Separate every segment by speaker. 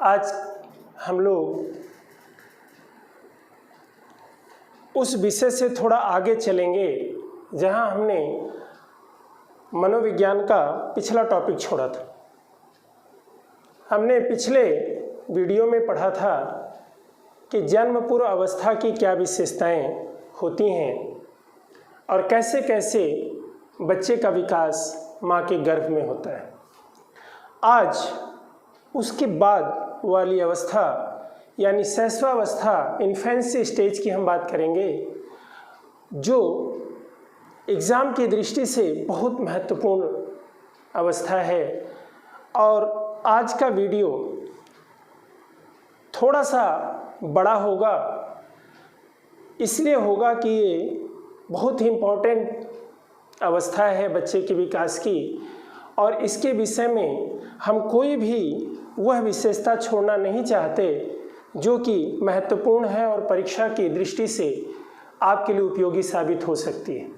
Speaker 1: आज हम लोग उस विषय से थोड़ा आगे चलेंगे जहां हमने मनोविज्ञान का पिछला टॉपिक छोड़ा था। हमने पिछले वीडियो में पढ़ा था कि जन्म पूर्व अवस्था की क्या विशेषताएं होती हैं और कैसे कैसे बच्चे का विकास माँ के गर्भ में होता है। आज उसके बाद वाली अवस्था यानी शैशवावस्था, इन्फेंसी स्टेज की हम बात करेंगे, जो एग्ज़ाम की दृष्टि से बहुत महत्वपूर्ण अवस्था है। और आज का वीडियो थोड़ा सा बड़ा होगा, इसलिए होगा कि ये बहुत ही इम्पोर्टेंट अवस्था है बच्चे के विकास की, और इसके विषय में हम कोई भी वह विशेषता छोड़ना नहीं चाहते जो कि महत्वपूर्ण है और परीक्षा की दृष्टि से आपके लिए उपयोगी साबित हो सकती है।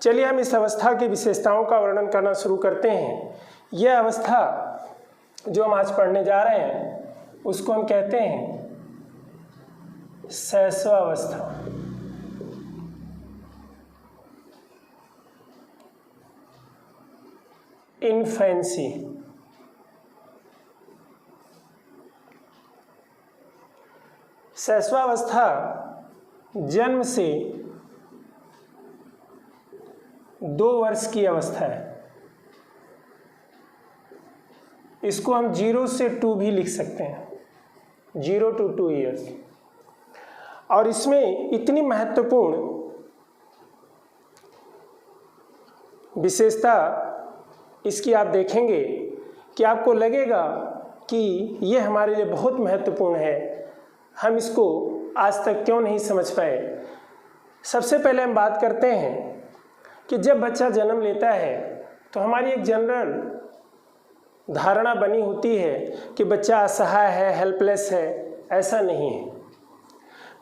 Speaker 1: चलिए हम इस अवस्था की विशेषताओं का वर्णन करना शुरू करते हैं। यह अवस्था जो हम आज पढ़ने जा रहे हैं उसको हम कहते हैं शैशवावस्था। इन्फेंसी। शैशवावस्था जन्म से 2 वर्ष की अवस्था है। इसको हम 0 से 2 भी लिख सकते हैं, 0 to 2 ईयर्स। और इसमें इतनी महत्वपूर्ण विशेषता इसकी आप देखेंगे कि आपको लगेगा कि ये हमारे लिए बहुत महत्वपूर्ण है, हम इसको आज तक क्यों नहीं समझ पाए। सबसे पहले हम बात करते हैं कि जब बच्चा जन्म लेता है तो हमारी एक जनरल धारणा बनी होती है कि बच्चा असहाय है, हेल्पलेस है। ऐसा नहीं है।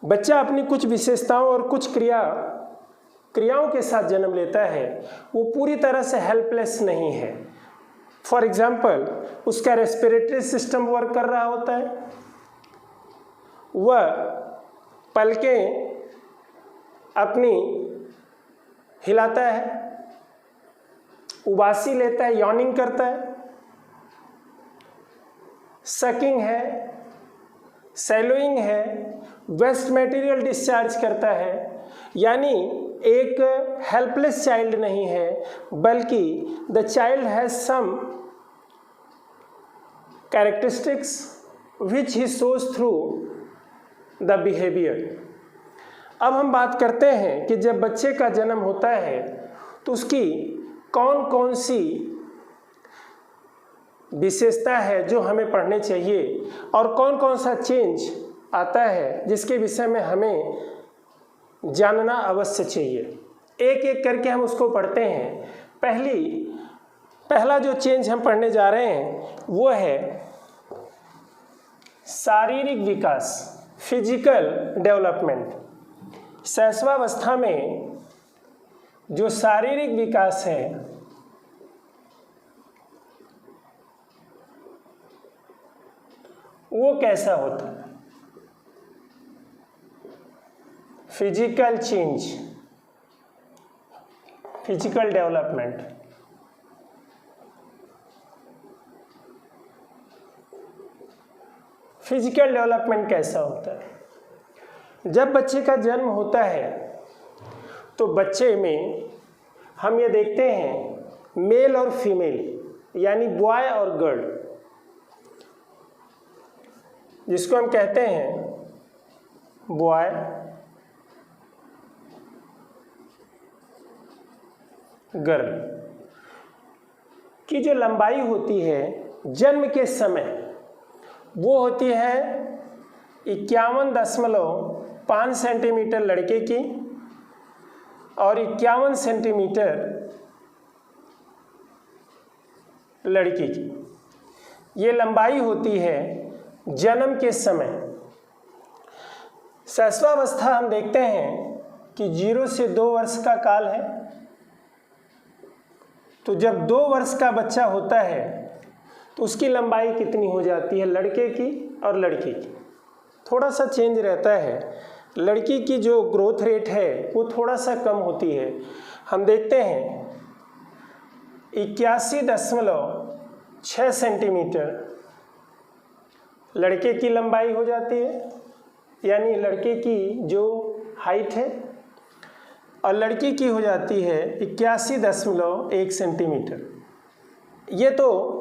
Speaker 1: बच्चा अपनी कुछ विशेषताओं और कुछ क्रियाओं के साथ जन्म लेता है, वो पूरी तरह से हेल्पलेस नहीं है। फॉर एग्जाम्पल, उसका रेस्पिरेटरी सिस्टम वर्क कर रहा होता है, वह पलकें अपनी हिलाता है, उबासी लेता है, यॉनिंग करता है, सकिंग है, सैलोइंग है, वेस्ट मटेरियल डिस्चार्ज करता है। यानी एक हेल्पलेस चाइल्ड नहीं है, बल्कि the child has some characteristics which he shows through the behaviour. अब हम बात करते हैं कि जब बच्चे का जन्म होता है तो उसकी कौन कौन सी विशेषता है जो हमें पढ़ने चाहिए और कौन कौन सा चेंज आता है जिसके विषय में हमें जानना अवश्य चाहिए। एक एक करके हम उसको पढ़ते हैं। पहला जो चेंज हम पढ़ने जा रहे हैं वो है शारीरिक विकास, फिजिकल डेवलपमेंट। शैशवावस्था में जो शारीरिक विकास है वो कैसा होता है? Physical change, physical development. Physical development कैसा होता है? जब बच्चे का जन्म होता है तो बच्चे में हम ये देखते हैं मेल और फीमेल यानी बॉय और गर्ल, जिसको हम कहते हैं बॉय गर्ल की जो लंबाई होती है जन्म के समय वो होती है 51.5 सेंटीमीटर लड़के की और 51 सेंटीमीटर लड़की की। ये लंबाई होती है जन्म के समय। शैशवावस्था हम देखते हैं कि 0 से 2 वर्ष का काल है। तो जब 2 वर्ष का बच्चा होता है तो उसकी लंबाई कितनी हो जाती है लड़के की और लड़की की? थोड़ा सा चेंज रहता है। लड़की की जो ग्रोथ रेट है वो थोड़ा सा कम होती है। हम देखते हैं 81.6 सेंटीमीटर लड़के की लंबाई हो जाती है, यानी लड़के की जो हाइट है, और लड़की की हो जाती है 81.1 सेंटीमीटर। ये तो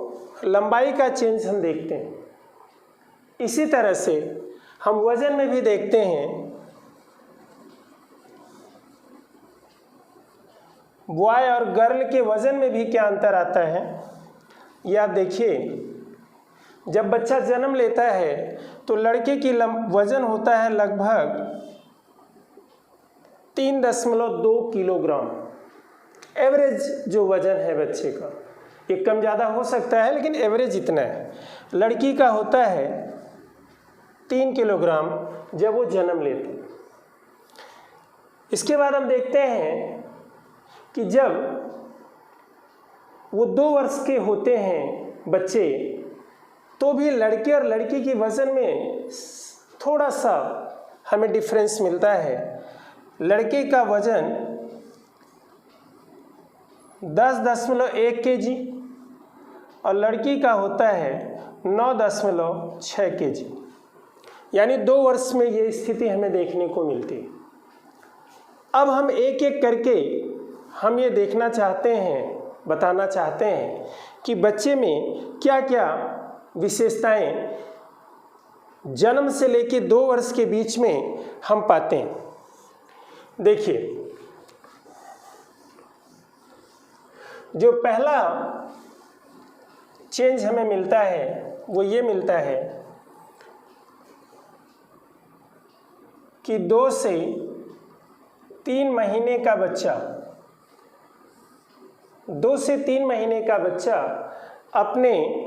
Speaker 1: लंबाई का चेंज हम देखते हैं। इसी तरह से हम वजन में भी देखते हैं। बॉय और गर्ल के वजन में भी क्या अंतर आता है, ये आप देखिए। जब बच्चा जन्म लेता है तो लड़के की वजन होता है लगभग 3.2 किलोग्राम। एवरेज जो वजन है बच्चे का, ये कम ज़्यादा हो सकता है लेकिन एवरेज इतना है। लड़की का होता है 3 किलोग्राम जब वो जन्म लेते हैं। इसके बाद हम देखते हैं कि जब वो 2 वर्ष के होते हैं बच्चे, तो भी लड़के और लड़की की वजन में थोड़ा सा हमें डिफरेंस मिलता है। लड़के का वजन 10.1 केजी और लड़की का होता है 9.6 केजी। यानी 2 वर्ष में ये स्थिति हमें देखने को मिलती है। अब हम एक एक करके हम ये देखना चाहते हैं, बताना चाहते हैं कि बच्चे में क्या क्या विशेषताएं जन्म से लेकर 2 वर्ष के बीच में हम पाते हैं। देखिए, जो पहला चेंज हमें मिलता है वो ये मिलता है कि 2 से 3 महीने का बच्चा 2 से 3 महीने का बच्चा अपने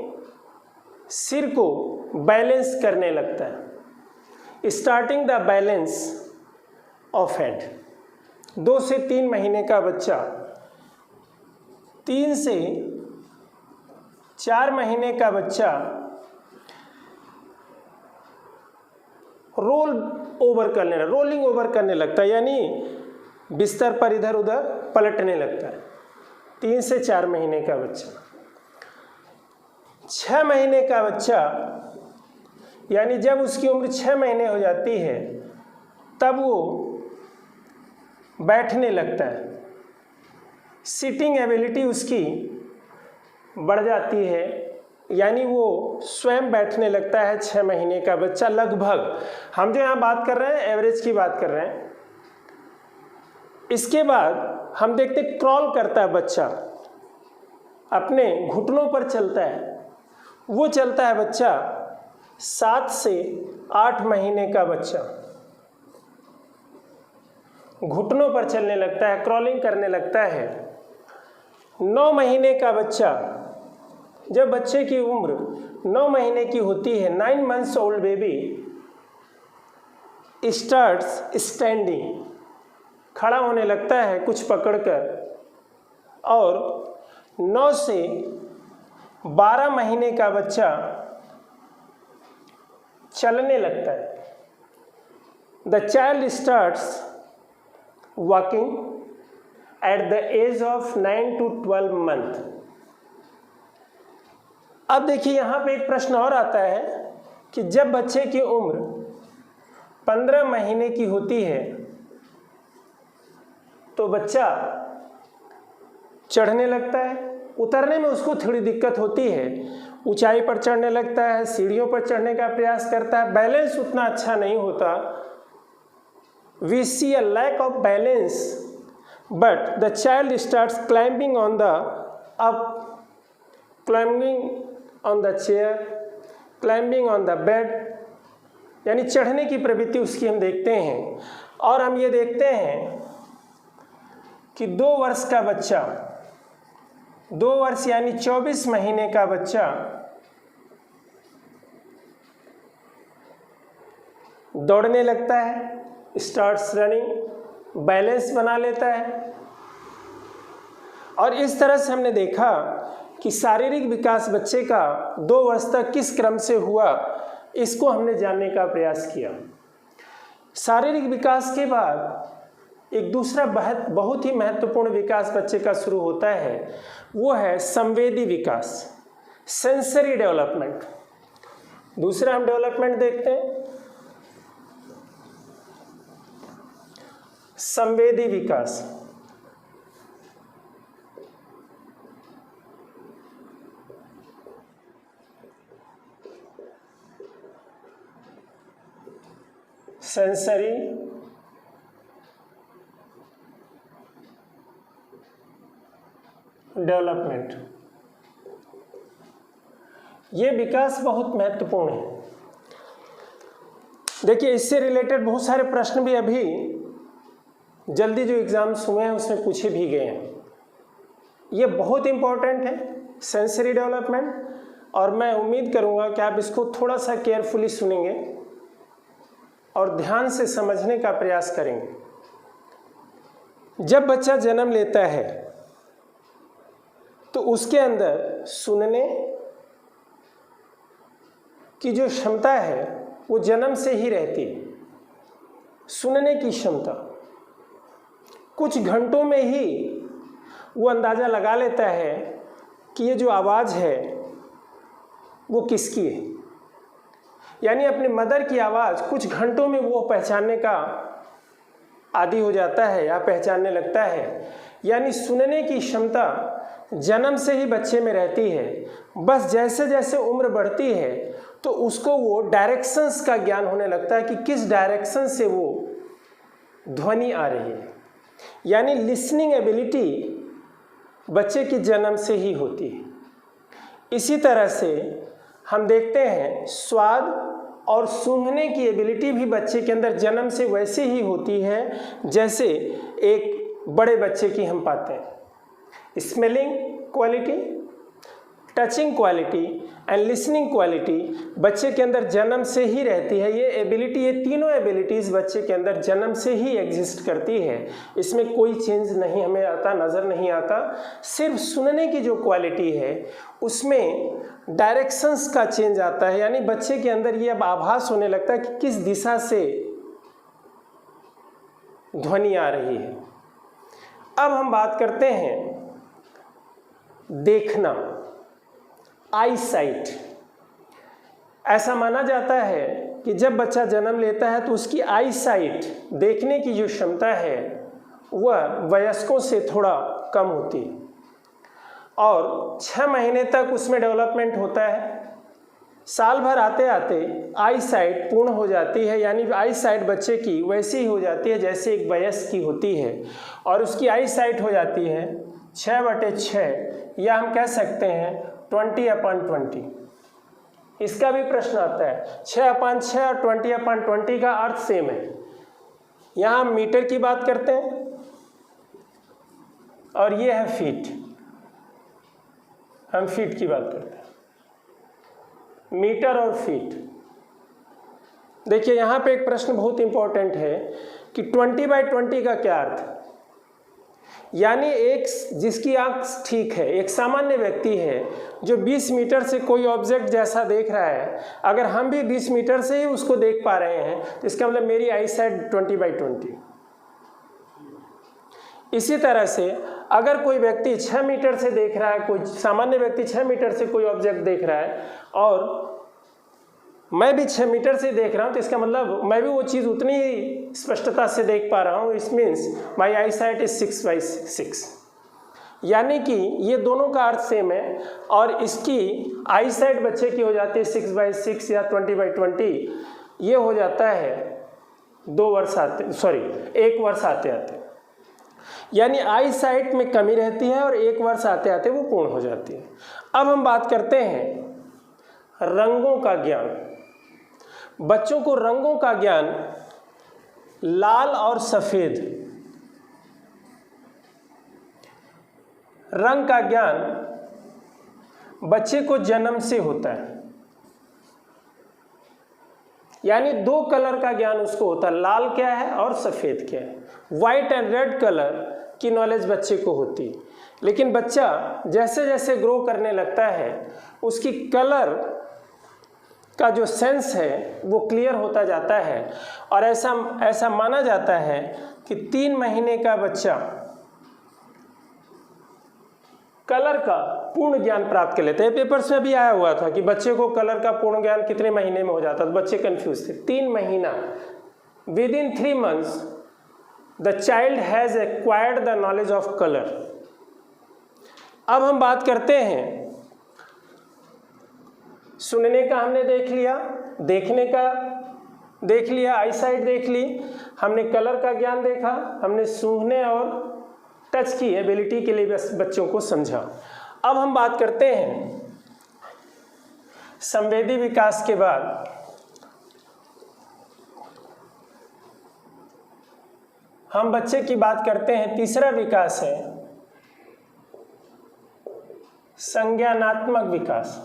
Speaker 1: सिर को बैलेंस करने लगता है। Starting the balance of head. 2 से 3 महीने का बच्चा 3 से 4 महीने का बच्चा रोलिंग ओवर करने लगता है, यानी बिस्तर पर इधर उधर पलटने लगता है। 3 से 4 महीने का बच्चा। 6 महीने का बच्चा, यानी जब उसकी उम्र 6 महीने हो जाती है तब वो बैठने लगता है। सिटिंग एबिलिटी उसकी बढ़ जाती है, यानी वो स्वयं बैठने लगता है 6 महीने का बच्चा लगभग। हम जो यहाँ बात कर रहे हैं एवरेज की बात कर रहे हैं। इसके बाद हम देखते क्रॉल करता है बच्चा, अपने घुटनों पर चलता है। वो चलता है बच्चा 7 से 8 महीने का बच्चा घुटनों पर चलने लगता है, क्रॉलिंग करने लगता है। 9 महीने का बच्चा, जब बच्चे की उम्र 9 महीने की होती है, 9 months old baby starts standing, खड़ा होने लगता है कुछ पकड़कर। और 9 से 12 महीने का बच्चा चलने लगता है। The child starts walking at the age of 9 to 12 month. अब देखिए, यहाँ पे एक प्रश्न और आता है कि जब बच्चे की उम्र 15 महीने की होती है तो बच्चा चढ़ने लगता है। उतरने में उसको थोड़ी दिक्कत होती है, ऊंचाई पर चढ़ने लगता है, सीढ़ियों पर चढ़ने का प्रयास करता है, बैलेंस उतना अच्छा नहीं होता। We see a lack of balance, but the child starts climbing on the up, climbing on the chair, climbing on the bed, यानी चढ़ने की प्रवृत्ति उसकी हम देखते हैं। और हम ये देखते हैं कि 2 वर्ष का बच्चा, 2 वर्ष यानी 24 महीने का बच्चा दौड़ने लगता है, स्टार्ट्स रनिंग, बैलेंस बना लेता है। और इस तरह से हमने देखा कि शारीरिक विकास बच्चे का 2 वर्ष तक किस क्रम से हुआ, इसको हमने जानने का प्रयास किया। शारीरिक विकास के बाद एक दूसरा बहुत ही महत्वपूर्ण विकास बच्चे का शुरू होता है, वो है संवेदी विकास, सेंसरी डेवलपमेंट। दूसरा हम डेवलपमेंट देखते हैं संवेदी विकास। सेंसरी डेवलपमेंट, ये विकास बहुत महत्वपूर्ण है। देखिए, इससे रिलेटेड बहुत सारे प्रश्न भी अभी जल्दी जो एग्जाम्स हुए हैं उसमें पूछे भी गए हैं। ये बहुत इंपॉर्टेंट है सेंसरी डेवलपमेंट, और मैं उम्मीद करूंगा कि आप इसको थोड़ा सा केयरफुली सुनेंगे और ध्यान से समझने का प्रयास करेंगे। जब बच्चा जन्म लेता है तो उसके अंदर सुनने की जो क्षमता है वो जन्म से ही रहती है। सुनने की क्षमता कुछ घंटों में ही वो अंदाज़ा लगा लेता है कि ये जो आवाज़ है वो किसकी है। यानी अपने मदर की आवाज़ कुछ घंटों में वो पहचानने का आदी हो जाता है या पहचानने लगता है। यानी सुनने की क्षमता जन्म से ही बच्चे में रहती है। बस जैसे जैसे उम्र बढ़ती है तो उसको वो डायरेक्शंस का ज्ञान होने लगता है कि किस डायरेक्शन से वो ध्वनि आ रही है। यानी लिसनिंग एबिलिटी बच्चे की जन्म से ही होती है। इसी तरह से हम देखते हैं स्वाद और सूंघने की एबिलिटी भी बच्चे के अंदर जन्म से वैसे ही होती है जैसे एक बड़े बच्चे की हम पाते हैं। Smelling quality, touching quality and listening quality बच्चे के अंदर जन्म से ही रहती है। ये एबिलिटी, ये तीनों एबिलिटीज़ बच्चे के अंदर जन्म से ही एग्जिस्ट करती है। इसमें कोई चेंज नहीं हमें आता, नज़र नहीं आता। सिर्फ सुनने की जो क्वालिटी है उसमें डायरेक्शंस का चेंज आता है। यानी बच्चे के अंदर ये अब आभास होने लगता है कि किस दिशा से ध्वनि आ रही है। अब हम बात करते हैं देखना, आई साइट। ऐसा माना जाता है कि जब बच्चा जन्म लेता है तो उसकी आई साइट, देखने की जो क्षमता है वह वयस्कों से थोड़ा कम होती है और 6 महीने तक उसमें डेवलपमेंट होता है। साल भर आते आते आई साइट पूर्ण हो जाती है। यानी आई साइट बच्चे की वैसी ही हो जाती है जैसे एक वयस्क की होती है, और उसकी आई साइट हो जाती है 6/6, या हम कह सकते हैं 20/20। इसका भी प्रश्न आता है। 6/6 और 20/20 का अर्थ सेम है। यहाँ हम मीटर की बात करते हैं और ये है फीट, हम फीट की बात करते हैं। मीटर और फीट। देखिए यहाँ पे एक प्रश्न बहुत इंपॉर्टेंट है कि 20/20 का क्या अर्थ है। यानी एक जिसकी आंख ठीक है, एक सामान्य व्यक्ति है जो 20 मीटर से कोई ऑब्जेक्ट जैसा देख रहा है, अगर हम भी 20 मीटर से ही उसको देख पा रहे हैं तो इसका मतलब मेरी आई साइट 20/20। इसी तरह से अगर कोई व्यक्ति 6 मीटर से देख रहा है, कोई सामान्य व्यक्ति 6 मीटर से कोई ऑब्जेक्ट देख रहा है और मैं भी 6 मीटर से देख रहा हूँ, तो इसका मतलब मैं भी वो चीज़ उतनी ही स्पष्टता से देख पा रहा हूँ। It means my I site is 6/6। यानी कि ये दोनों का अर्थ सेम है और इसकी आई साइट बच्चे की हो जाती है 6/6 या 20/20। ये हो जाता है 1 वर्ष आते आते। यानी आई साइट में कमी रहती है और 1 वर्ष आते आते वो पूर्ण हो जाती है। अब हम बात करते हैं रंगों का ज्ञान। बच्चों को रंगों का ज्ञान, लाल और सफेद रंग का ज्ञान बच्चे को जन्म से होता है। यानी 2 कलर का ज्ञान उसको होता है, लाल क्या है और सफेद क्या है। व्हाइट एंड रेड कलर की नॉलेज बच्चे को होती है। लेकिन बच्चा जैसे जैसे ग्रो करने लगता है उसकी कलर का जो सेंस है वो क्लियर होता जाता है, और ऐसा माना जाता है कि 3 महीने का बच्चा कलर का पूर्ण ज्ञान प्राप्त कर लेते हैं। पेपर्स में भी आया हुआ था कि बच्चे को कलर का पूर्ण ज्ञान कितने महीने में हो जाता, तो बच्चे कंफ्यूज थे। 3 महीना, with in 3 months the child has acquired the knowledge of colour. अब हम बात करते हैं, सुनने का हमने देख लिया, देखने का देख लिया, आई साइट देख ली, हमने कलर का ज्ञान देखा, हमने सूंघने और टच की एबिलिटी के लिए बच्चों को समझा। अब हम बात करते हैं संवेदी विकास के बाद हम बच्चे की बात करते हैं। तीसरा विकास है संज्ञानात्मक विकास।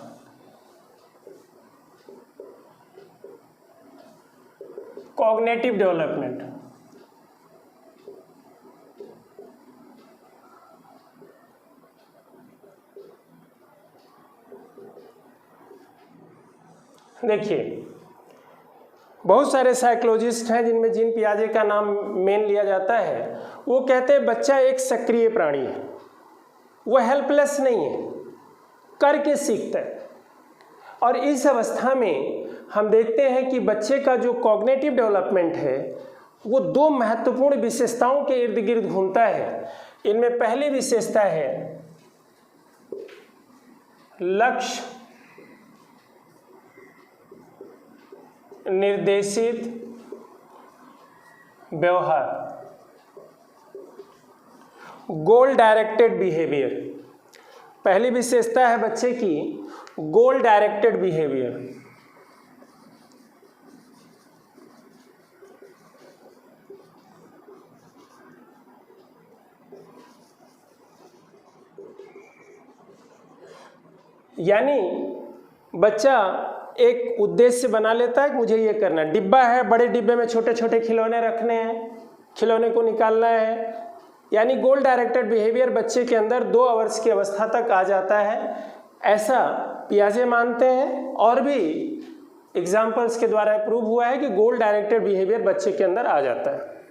Speaker 1: Cognitive development. देखिए, बहुत सारे साइकोलॉजिस्ट हैं जिनमें जीन पियाजे का नाम मेन लिया जाता है। वो कहते हैं बच्चा एक सक्रिय प्राणी है, वो हेल्पलेस नहीं है, करके सीखता है। और इस अवस्था में हम देखते हैं कि बच्चे का जो कॉग्निटिव डेवलपमेंट है वो 2 महत्वपूर्ण विशेषताओं के इर्द गिर्द घूमता है। इनमें पहली विशेषता है लक्ष्य निर्देशित व्यवहार, गोल डायरेक्टेड बिहेवियर। पहली विशेषता है बच्चे की गोल डायरेक्टेड बिहेवियर। यानी बच्चा एक उद्देश्य बना लेता है कि मुझे ये करना है। डिब्बा है, बड़े डिब्बे में छोटे छोटे खिलौने रखने हैं, खिलौने को निकालना है। यानी गोल डायरेक्टेड बिहेवियर बच्चे के अंदर 2 वर्ष की अवस्था तक आ जाता है, ऐसा पियाजे मानते हैं। और भी एग्जाम्पल्स के द्वारा प्रूव हुआ है कि गोल डायरेक्टेड बिहेवियर बच्चे के अंदर आ जाता है।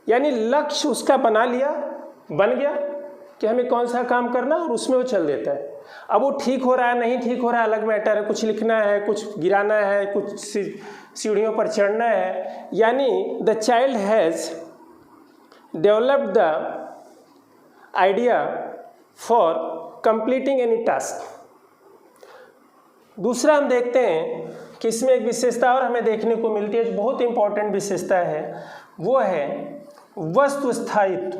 Speaker 1: यानी लक्ष्य उसका बन गया कि हमें कौन सा काम करना, और उसमें वो चल देता है। अब वो ठीक हो रहा है नहीं ठीक हो रहा है अलग मैटर है, कुछ लिखना है, कुछ गिराना है, कुछ सीढ़ियों पर चढ़ना है। यानी the child has developed the idea for completing any task. दूसरा हम देखते हैं कि इसमें एक विशेषता और हमें देखने को मिलती है जो बहुत इंपॉर्टेंट विशेषता है, वो है वस्तु स्थायित्व।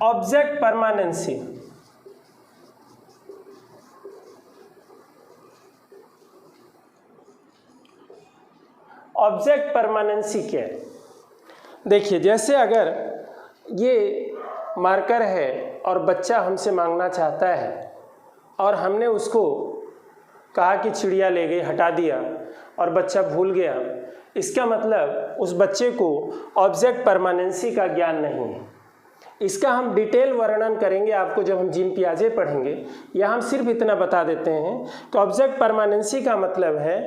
Speaker 1: Object permanency. ऑब्जेक्ट परमानेंसी क्या है? देखिए, जैसे अगर ये मार्कर है और बच्चा हमसे मांगना चाहता है और हमने उसको कहा कि चिड़िया ले गई, हटा दिया और बच्चा भूल गया, इसका मतलब उस बच्चे को ऑब्जेक्ट परमानेंसी का ज्ञान नहीं है। इसका हम डिटेल वर्णन करेंगे आपको जब हम जीन पियाजे पढ़ेंगे। यहाँ हम सिर्फ इतना बता देते हैं कि ऑब्जेक्ट परमानेंसी का मतलब है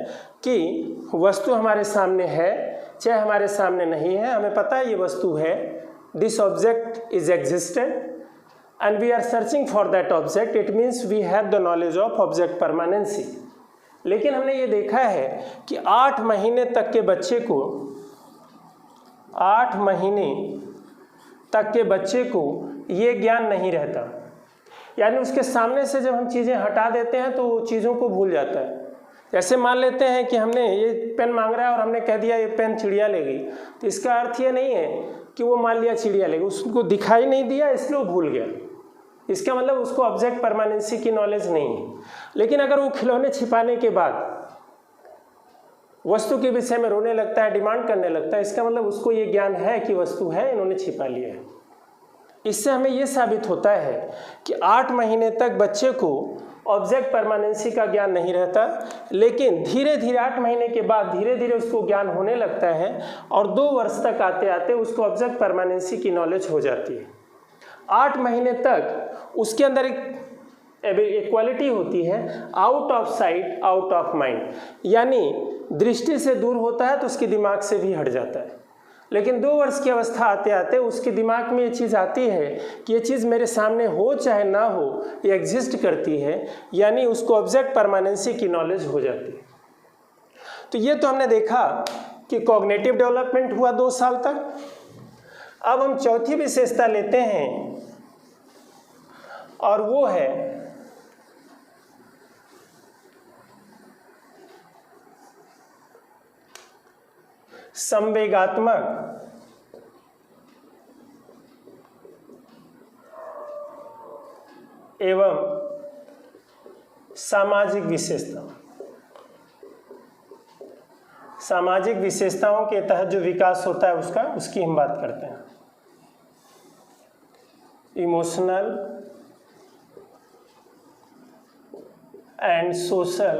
Speaker 1: कि वस्तु हमारे सामने है चाहे हमारे सामने नहीं है, हमें पता है ये वस्तु है, this object is existent and we are searching for that object, it means we have the knowledge of object permanency. लेकिन हमने ये देखा है कि 8 महीने तक के बच्चे को 8 महीने तक के बच्चे को ये ज्ञान नहीं रहता। यानी उसके सामने से जब हम चीज़ें हटा देते हैं तो वो चीज़ों को भूल जाता है। जैसे मान लेते हैं कि हमने ये पेन मांग रहा है और हमने कह दिया ये पेन चिड़िया ले गई, तो इसका अर्थ ये नहीं है कि वो मान लिया चिड़िया ले गई, उसको दिखाई नहीं दिया इसलिए वो भूल गया। इसका मतलब उसको ऑब्जेक्ट परमानेंसी की नॉलेज नहीं है। लेकिन अगर वो खिलौने छिपाने के बाद वस्तु के विषय में रोने लगता है, डिमांड करने लगता है, इसका मतलब उसको ये ज्ञान है कि वस्तु है, इन्होंने छिपा लिया है। इससे हमें ये साबित होता है कि 8 महीने तक बच्चे को ऑब्जेक्ट परमानेंसी का ज्ञान नहीं रहता, लेकिन धीरे धीरे 8 महीने के बाद धीरे धीरे उसको ज्ञान होने लगता है और 2 वर्ष तक आते आते उसको ऑब्जेक्ट परमानेंसी की नॉलेज हो जाती है। 8 महीने तक उसके अंदर एक क्वालिटी होती है out of sight out of mind, यानी दृष्टि से दूर होता है तो उसके दिमाग से भी हट जाता है। लेकिन 2 वर्ष की अवस्था आते आते उसके दिमाग में ये चीज़ आती है कि ये चीज़ मेरे सामने हो चाहे ना हो, ये एग्जिस्ट करती है, यानी उसको ऑब्जेक्ट परमानेंसी की नॉलेज हो जाती है। तो ये तो हमने देखा कि कॉग्निटिव डेवलपमेंट हुआ 2 साल तक। अब हम चौथी विशेषता लेते हैं और वो है संवेगात्मक एवं सामाजिक विशेषता। सामाजिक विशेषताओं के तहत जो विकास होता है उसकी हम बात करते हैं। इमोशनल एंड सोशल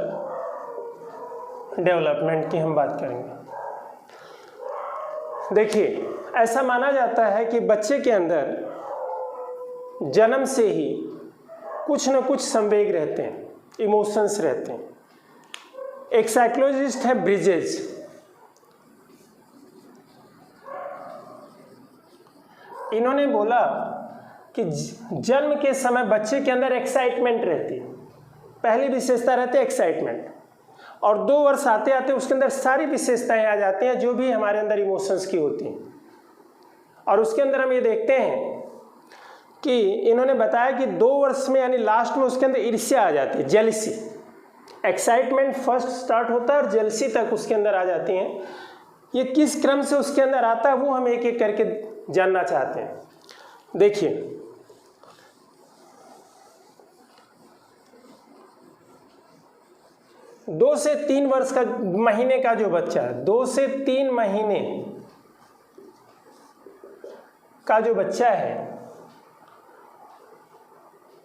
Speaker 1: डेवलपमेंट की हम बात करेंगे। देखिए, ऐसा माना जाता है कि बच्चे के अंदर जन्म से ही कुछ न कुछ संवेग रहते हैं, इमोशंस रहते हैं। एक साइकोलॉजिस्ट है ब्रिजेस, इन्होंने बोला कि जन्म के समय बच्चे के अंदर एक्साइटमेंट रहती है। पहली विशेषता रहती है एक्साइटमेंट, और 2 वर्ष आते आते उसके अंदर सारी विशेषताएं आ जाती हैं जो भी हमारे अंदर इमोशंस की होती हैं। और उसके अंदर हम ये देखते हैं कि इन्होंने बताया कि 2 वर्ष में यानी लास्ट में उसके अंदर ईर्ष्या आ जाती है, जेलसी। एक्साइटमेंट फर्स्ट स्टार्ट होता है और जेलसी तक उसके अंदर आ जाती हैं। ये किस क्रम से उसके अंदर आता है वो हम एक एक करके जानना चाहते हैं। देखिए, दो से 3 वर्ष का महीने का जो बच्चा है, 2 से 3 महीने का जो बच्चा है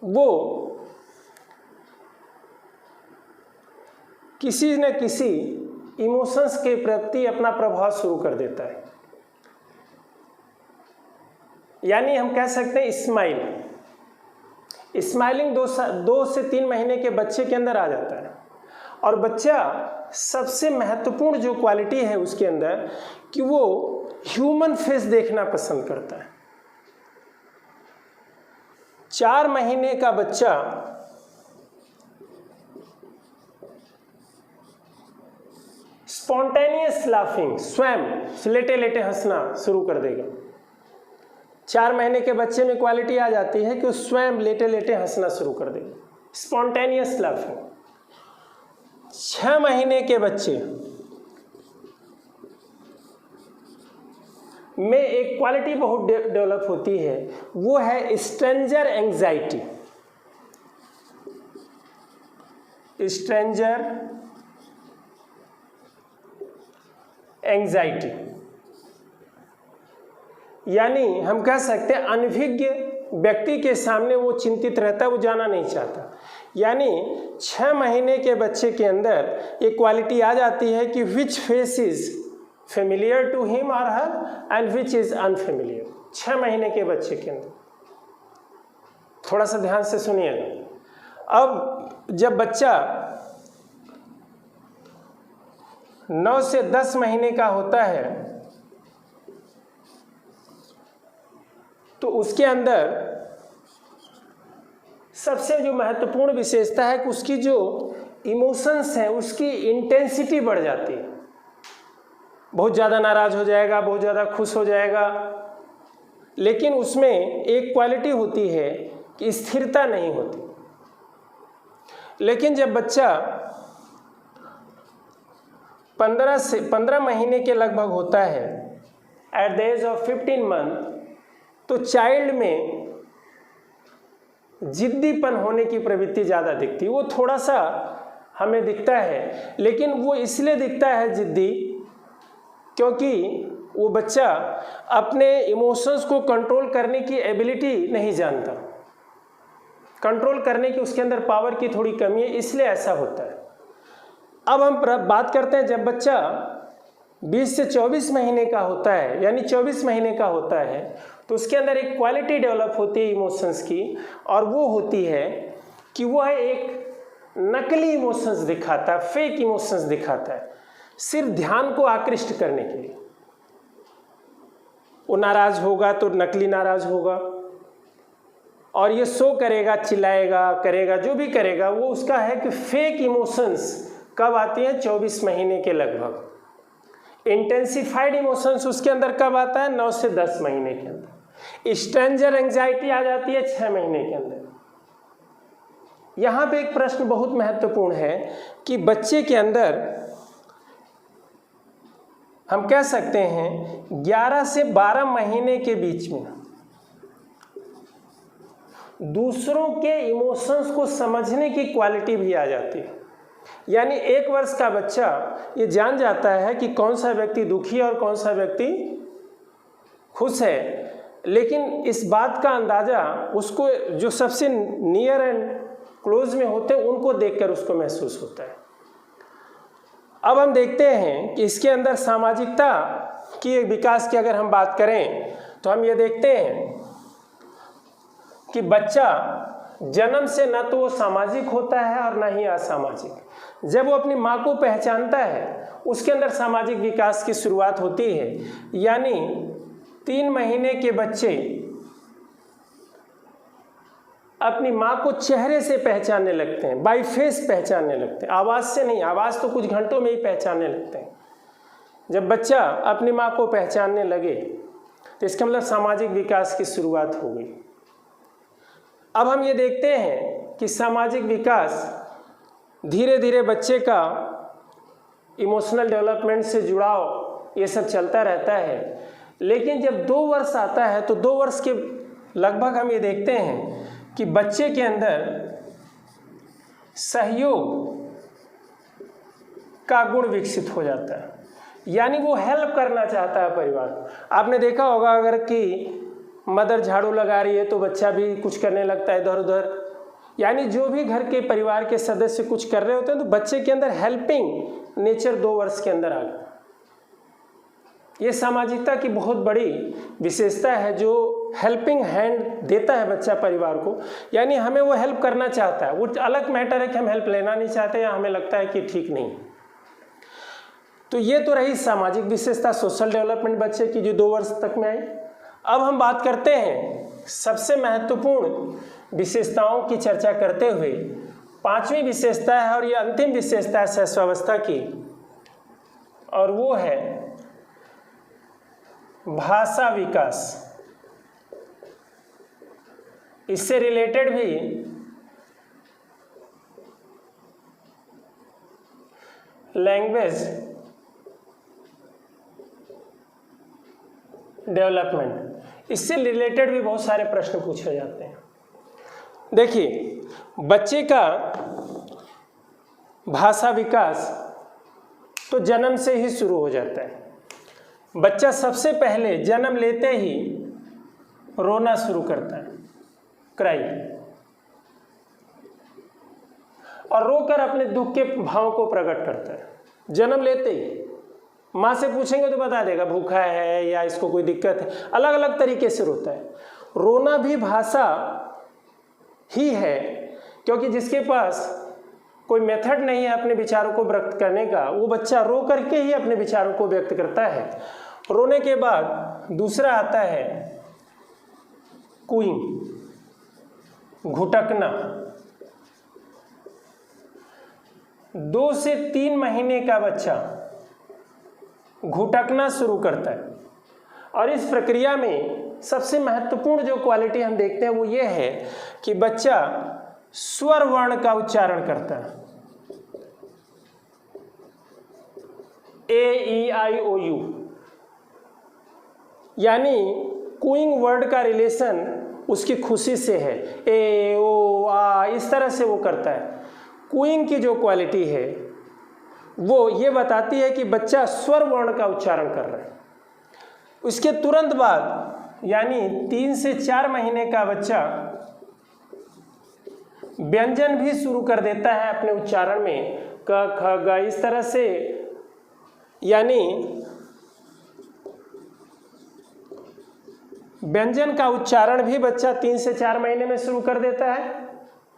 Speaker 1: वो किसी न किसी इमोशंस के प्रति अपना प्रभाव शुरू कर देता है। यानी हम कह सकते हैं स्माइलिंग 2 से 3 महीने के बच्चे के अंदर आ जाता है। और बच्चा सबसे महत्वपूर्ण जो क्वालिटी है उसके अंदर कि वो ह्यूमन फेस देखना पसंद करता है। 4 महीने का बच्चा स्पॉन्टेनियस लाफिंग, स्वयं लेटे लेटे हंसना शुरू कर देगा। 4 महीने के बच्चे में क्वालिटी आ जाती है कि वो स्वयं लेटे लेटे हंसना शुरू कर देगा, स्पॉन्टेनियस लाफिंग। 6 महीने के बच्चे में एक क्वालिटी बहुत डेवलप होती है, वो है स्ट्रेंजर एंजाइटी। स्ट्रेंजर एंजाइटी यानी हम कह सकते हैं अनभिज्ञ व्यक्ति के सामने वो चिंतित रहता है, वो जाना नहीं चाहता। यानी 6 महीने के बच्चे के अंदर एक क्वालिटी आ जाती है कि which face is familiar to him और her and which is unfamiliar. 6 महीने के बच्चे के अंदर, थोड़ा सा ध्यान से सुनिएगा। अब जब बच्चा 9 से 10 महीने का होता है तो उसके अंदर सबसे जो महत्वपूर्ण विशेषता है कि उसकी जो इमोशंस हैं उसकी इंटेंसिटी बढ़ जाती है। बहुत ज़्यादा नाराज हो जाएगा, बहुत ज़्यादा खुश हो जाएगा, लेकिन उसमें एक क्वालिटी होती है कि स्थिरता नहीं होती। लेकिन जब बच्चा 15 महीने के लगभग होता है, at the age of 15 month, तो चाइल्ड में जिद्दीपन होने की प्रवृत्ति ज़्यादा दिखती है। वो थोड़ा सा हमें दिखता है, लेकिन वो इसलिए दिखता है जिद्दी क्योंकि वो बच्चा अपने इमोशंस को कंट्रोल करने की एबिलिटी नहीं जानता, कंट्रोल करने की उसके अंदर पावर की थोड़ी कमी है, इसलिए ऐसा होता है। अब हम बात करते हैं जब बच्चा 20 से 24 महीने का होता है, यानी 24 महीने का होता है, तो उसके अंदर एक क्वालिटी डेवलप होती है इमोशंस की, और वो होती है कि वह एक नकली इमोशंस दिखाता है, फेक इमोशंस दिखाता है, सिर्फ ध्यान को आकृष्ट करने के लिए। वो नाराज होगा तो नकली नाराज होगा, और ये शो करेगा, चिल्लाएगा, करेगा, जो भी करेगा वो उसका है कि फेक इमोशंस कब आती हैं? 24 महीने के लगभग। इंटेंसिफाइड इमोशंस उसके अंदर कब आता है? 9 से 10 महीने के अंदर। स्ट्रेंजर एंजाइटी आ जाती है 6 महीने के अंदर। यहाँ पे एक प्रश्न बहुत महत्वपूर्ण है कि बच्चे के अंदर हम कह सकते हैं 11 से 12 महीने के बीच में दूसरों के इमोशंस को समझने की क्वालिटी भी आ जाती है। यानी 1 वर्ष का बच्चा ये जान जाता है कि कौन सा व्यक्ति दुखी है और कौन सा व्यक्ति खुश है, लेकिन इस बात का अंदाज़ा उसको जो सबसे नियर एंड क्लोज में होते हैं उनको देखकर उसको महसूस होता है। अब हम देखते हैं कि इसके अंदर सामाजिकता की विकास की अगर हम बात करें तो हम ये देखते हैं कि बच्चा जन्म से न तो वो सामाजिक होता है और न ही असामाजिक। जब वो अपनी माँ को पहचानता है उसके अंदर सामाजिक विकास की शुरुआत होती है। यानी 3 महीने के बच्चे अपनी माँ को चेहरे से पहचानने लगते हैं, बाई फेस पहचानने लगते हैं, आवाज़ से नहीं। आवाज़ तो कुछ घंटों में ही पहचानने लगते हैं। जब बच्चा अपनी माँ को पहचानने लगे तो इसका मतलब सामाजिक विकास की शुरुआत हो गई। अब हम ये देखते हैं कि सामाजिक विकास धीरे धीरे बच्चे का इमोशनल डेवलपमेंट से जुड़ाव ये सब चलता रहता है, लेकिन जब 2 वर्ष आता है तो 2 वर्ष के लगभग हम ये देखते हैं कि बच्चे के अंदर सहयोग का गुण विकसित हो जाता है। यानी वो हेल्प करना चाहता है परिवार को। आपने देखा होगा अगर कि मदर झाड़ू लगा रही है तो बच्चा भी कुछ करने लगता है इधर उधर। यानी जो भी घर के परिवार के सदस्य कुछ कर रहे होते हैं तो बच्चे के अंदर हेल्पिंग नेचर 2 वर्ष के अंदर आ गया। ये सामाजिकता की बहुत बड़ी विशेषता है जो हेल्पिंग हैंड देता है बच्चा परिवार को। यानी हमें वो हेल्प करना चाहता है। वो अलग मैटर है कि हम हेल्प लेना नहीं चाहते या हमें लगता है कि ठीक नहीं। तो ये तो रही सामाजिक विशेषता, सोशल डेवलपमेंट बच्चे की जो 2 वर्ष तक में आई। अब हम बात करते हैं सबसे महत्वपूर्ण विशेषताओं की चर्चा करते हुए 5वीं विशेषता है और ये अंतिम विशेषता है शैशवावस्था की, और वो है भाषा विकास। इससे रिलेटेड भी लैंग्वेज डेवलपमेंट, इससे रिलेटेड भी बहुत सारे प्रश्न पूछे जाते हैं। देखिए, बच्चे का भाषा विकास तो जन्म से ही शुरू हो जाता है। बच्चा सबसे पहले जन्म लेते ही रोना शुरू करता है, क्राई, और रोकर अपने दुख के भाव को प्रकट करता है। जन्म लेते ही माँ से पूछेंगे तो बता देगा भूखा है या इसको कोई दिक्कत है, अलग अलग तरीके से रोता है। रोना भी भाषा ही है, क्योंकि जिसके पास कोई मेथड नहीं है अपने विचारों को व्यक्त करने का, वो बच्चा रो करके ही अपने विचारों को व्यक्त करता है। रोने के बाद दूसरा आता है कूइंग, घुटकना। 2 से 3 महीने का बच्चा घुटकना शुरू करता है, और इस प्रक्रिया में सबसे महत्वपूर्ण जो क्वालिटी हम देखते हैं वो ये है कि बच्चा स्वर वर्ण का उच्चारण करता है। A-E-I-O-U, यानी कूइंग वर्ड का रिलेशन उसकी खुशी से है। ए ओ आ इस तरह से वो करता है। कूइंग की जो क्वालिटी है वो ये बताती है कि बच्चा स्वर वर्ण का उच्चारण कर रहा है। उसके तुरंत बाद यानी 3 से 4 महीने का बच्चा व्यंजन भी शुरू कर देता है अपने उच्चारण में, क ख ग इस तरह से, यानी व्यंजन का उच्चारण भी बच्चा 3 से 4 महीने में शुरू कर देता है।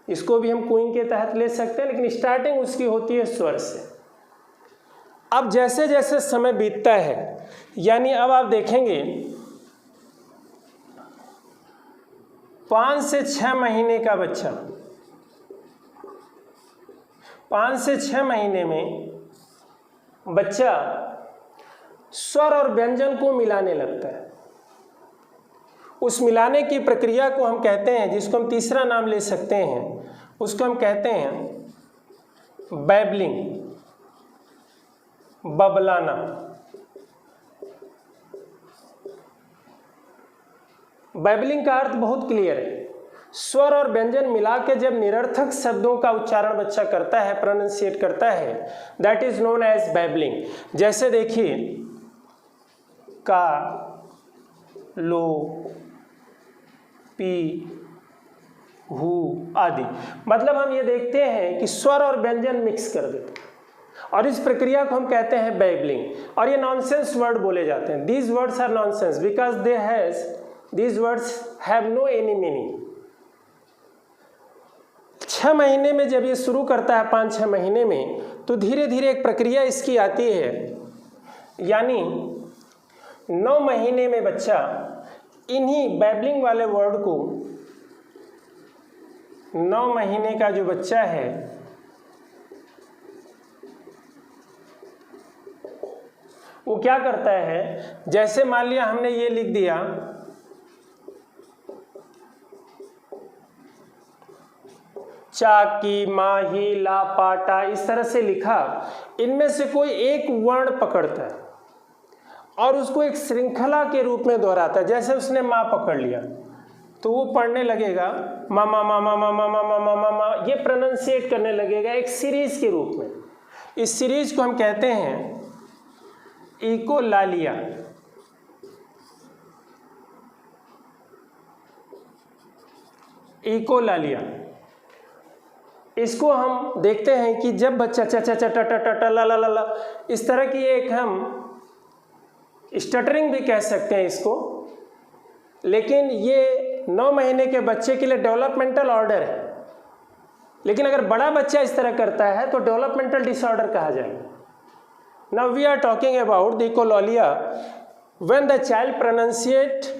Speaker 1: इसको भी हम कूइंग के तहत ले सकते हैं, लेकिन स्टार्टिंग उसकी होती है स्वर से। अब जैसे जैसे समय बीतता है, यानी अब आप देखेंगे 5 से 6 महीने का बच्चा, 5 से 6 महीने में बच्चा स्वर और व्यंजन को मिलाने लगता है। उस मिलाने की प्रक्रिया को हम कहते हैं, जिसको हम तीसरा नाम ले सकते हैं, उसको हम कहते हैं बैबलिंग, बबलाना। बैबलिंग का अर्थ बहुत क्लियर है, स्वर और व्यंजन मिला के जब निरर्थक शब्दों का उच्चारण बच्चा करता है, प्रोनाउंसिएट करता है, that is known as babbling. जैसे देखिए का, लो, पी, हु आदि, मतलब हम ये देखते हैं कि स्वर और व्यंजन मिक्स कर देते हैं, और इस प्रक्रिया को हम कहते हैं बैबलिंग। और ये नॉनसेंस वर्ड बोले जाते हैं। These words are nonsense because these words have no any meaning. 6 महीने में जब ये शुरू करता है, 5-6 महीने में, तो धीरे धीरे एक प्रक्रिया इसकी आती है, यानी 9 महीने में बच्चा इन्हीं बैबलिंग वाले वर्ड को, 9 महीने का जो बच्चा है वो क्या करता है, जैसे मान लिया हमने ये लिख दिया चाकी, माही, लापाटा, इस तरह से लिखा, इनमें से कोई एक वर्ण पकड़ता है और उसको एक श्रृंखला के रूप में दोहराता है। जैसे उसने माँ पकड़ लिया तो वो पढ़ने लगेगा मामा मामा मामा मामा मामा मा, ये प्रोनाउंसिएट करने लगेगा एक सीरीज के रूप में। इस सीरीज को हम कहते हैं इकोलालिया। इकोलालिया, इसको हम देखते हैं कि जब बच्चा च च च ट ट ट ट ला ला ला ला, इस तरह की एक हम स्टटरिंग भी कह सकते हैं इसको, लेकिन ये 9 महीने के बच्चे के लिए डेवलपमेंटल ऑर्डर है। लेकिन अगर बड़ा बच्चा इस तरह करता है तो डेवलपमेंटल डिसऑर्डर कहा जाएगा। Now we are talking about the echolalia when the child pronunciate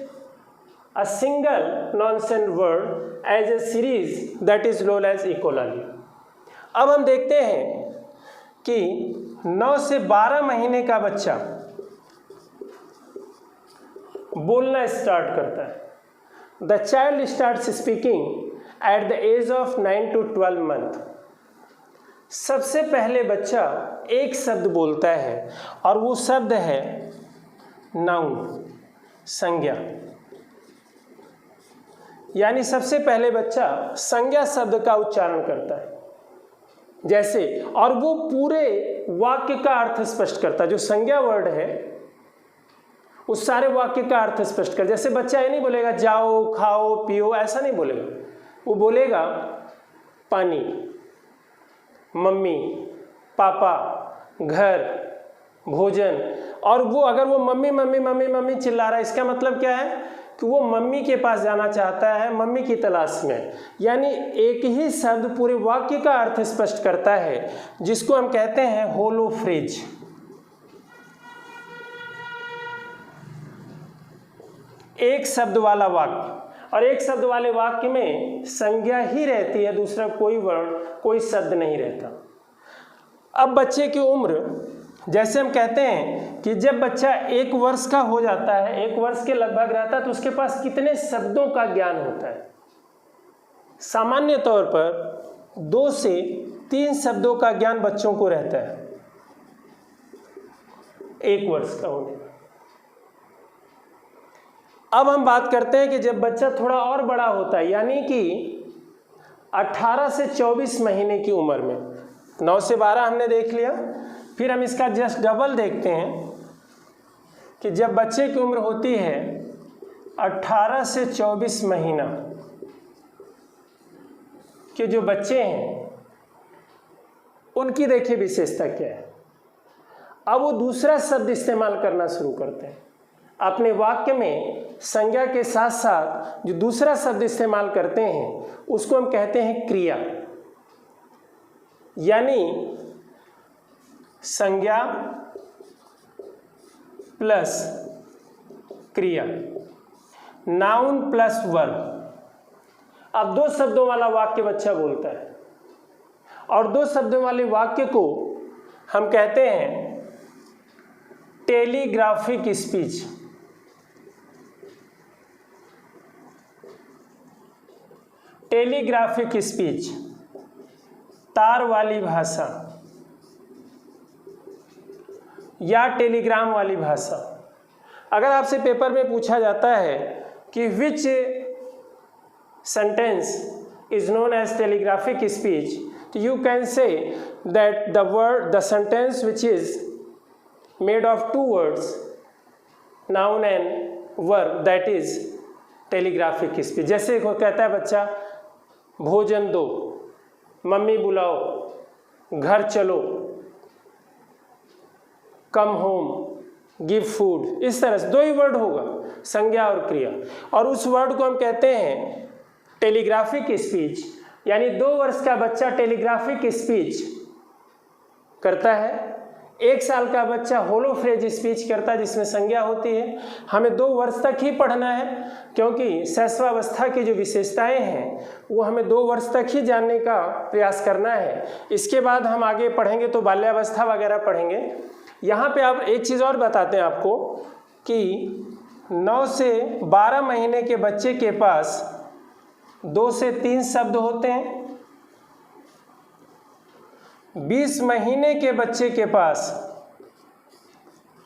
Speaker 1: a single nonsense word as a series that is known as echolalia। अब हम देखते हैं कि 9 से 12 महीने का बच्चा बोलना स्टार्ट करता है। The child starts speaking at the age of 9 to 12 month. सबसे पहले बच्चा एक शब्द बोलता है और वो शब्द है नाउन, संज्ञा। यानी सबसे पहले बच्चा संज्ञा शब्द का उच्चारण करता है जैसे, और वो पूरे वाक्य का अर्थ स्पष्ट करता है। जो संज्ञा वर्ड है उस सारे वाक्य का अर्थ स्पष्ट कर। जैसे बच्चा ये नहीं बोलेगा जाओ, खाओ, पियो, ऐसा नहीं बोलेगा। वो बोलेगा पानी, मम्मी, पापा, घर, भोजन। और वो अगर वो मम्मी मम्मी मम्मी मम्मी चिल्ला रहा है, इसका मतलब क्या है कि वो मम्मी के पास जाना चाहता है, मम्मी की तलाश में। यानी एक ही शब्द पूरे वाक्य का अर्थ स्पष्ट करता है, जिसको हम कहते हैं होलो फ्रेज। एक शब्द वाला वाक्य, और एक शब्द वाले वाक्य में संज्ञा ही रहती है, दूसरा कोई वर्ण, कोई शब्द नहीं रहता। अब बच्चे की उम्र, जैसे हम कहते हैं कि जब बच्चा 1 वर्ष का हो जाता है, 1 वर्ष के लगभग रहता है, तो उसके पास कितने शब्दों का ज्ञान होता है। सामान्य तौर पर 2 से 3 शब्दों का ज्ञान बच्चों को रहता है 1 वर्ष का होने। अब हम बात करते हैं कि जब बच्चा थोड़ा और बड़ा होता है, यानी कि 18 से 24 महीने की उम्र में, 9 से 12 हमने देख लिया, फिर हम इसका जस्ट डबल देखते हैं कि जब बच्चे की उम्र होती है 18 से 24 महीना के जो बच्चे हैं उनकी देखिए विशेषता क्या है। अब वो दूसरा शब्द इस्तेमाल करना शुरू करते हैं अपने वाक्य में। संज्ञा के साथ साथ जो दूसरा शब्द इस्तेमाल करते हैं उसको हम कहते हैं क्रिया, यानी संज्ञा प्लस क्रिया, नाउन प्लस वर्ब। अब दो शब्दों वाला वाक्य बच्चा बोलता है और दो शब्दों वाले वाक्य को हम कहते हैं टेलीग्राफिक स्पीच। टेलीग्राफिक स्पीच, तार वाली भाषा या टेलीग्राम वाली भाषा। अगर आपसे पेपर में पूछा जाता है कि which sentence is known as telegraphic speech, तो you can say that the sentence which is made of two words, noun and verb, that is telegraphic speech. जैसे को कहता है बच्चा भोजन दो, मम्मी बुलाओ, घर चलो, कम होम, गिव फूड, इस तरह से दो ही वर्ड होगा, संज्ञा और क्रिया, और उस वर्ड को हम कहते हैं टेलीग्राफिक स्पीच। यानी 2 वर्ष का बच्चा टेलीग्राफिक स्पीच करता है, 1 साल का बच्चा होलो फ्रेज स्पीच करता है जिसमें संज्ञा होती है। हमें 2 वर्ष तक ही पढ़ना है क्योंकि शैशवावस्था की जो विशेषताएं हैं वो हमें 2 वर्ष तक ही जानने का प्रयास करना है। इसके बाद हम आगे पढ़ेंगे तो बाल्यावस्था वगैरह पढ़ेंगे। यहाँ पे आप एक चीज़ और बताते हैं आपको कि 9 से 12 महीने के बच्चे के पास 2 से 3 शब्द होते हैं, 20 महीने के बच्चे के पास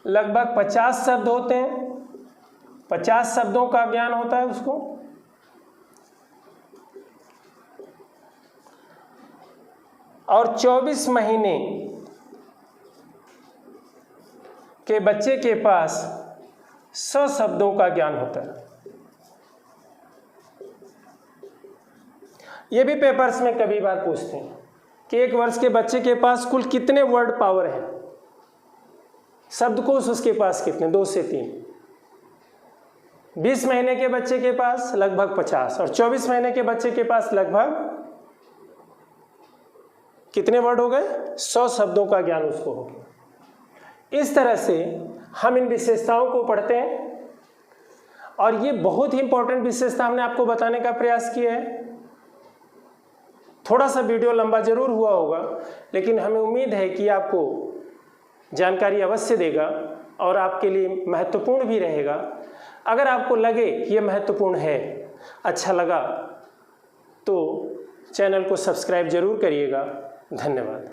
Speaker 1: लगभग 50 शब्द होते हैं, 50 शब्दों का ज्ञान होता है उसको। और 24 महीने के बच्चे के पास 100 शब्दों का ज्ञान होता है। ये भी पेपर्स में कभी बार पूछते हैं कि 1 वर्ष के बच्चे के पास कुल कितने वर्ड पावर है, शब्दकोश उसके पास कितने, 2 से 3। 20 महीने के बच्चे के पास लगभग 50 और 24 महीने के बच्चे के पास लगभग कितने वर्ड हो गए, 100 शब्दों का ज्ञान उसको हो गया। इस तरह से हम इन विशेषताओं को पढ़ते हैं और ये बहुत ही इंपॉर्टेंट विशेषता हमने आपको बताने का प्रयास किया है। थोड़ा सा वीडियो लंबा जरूर हुआ होगा लेकिन हमें उम्मीद है कि आपको जानकारी अवश्य देगा और आपके लिए महत्वपूर्ण भी रहेगा। अगर आपको लगे कि ये महत्वपूर्ण है, अच्छा लगा तो चैनल को सब्सक्राइब जरूर करिएगा। धन्यवाद।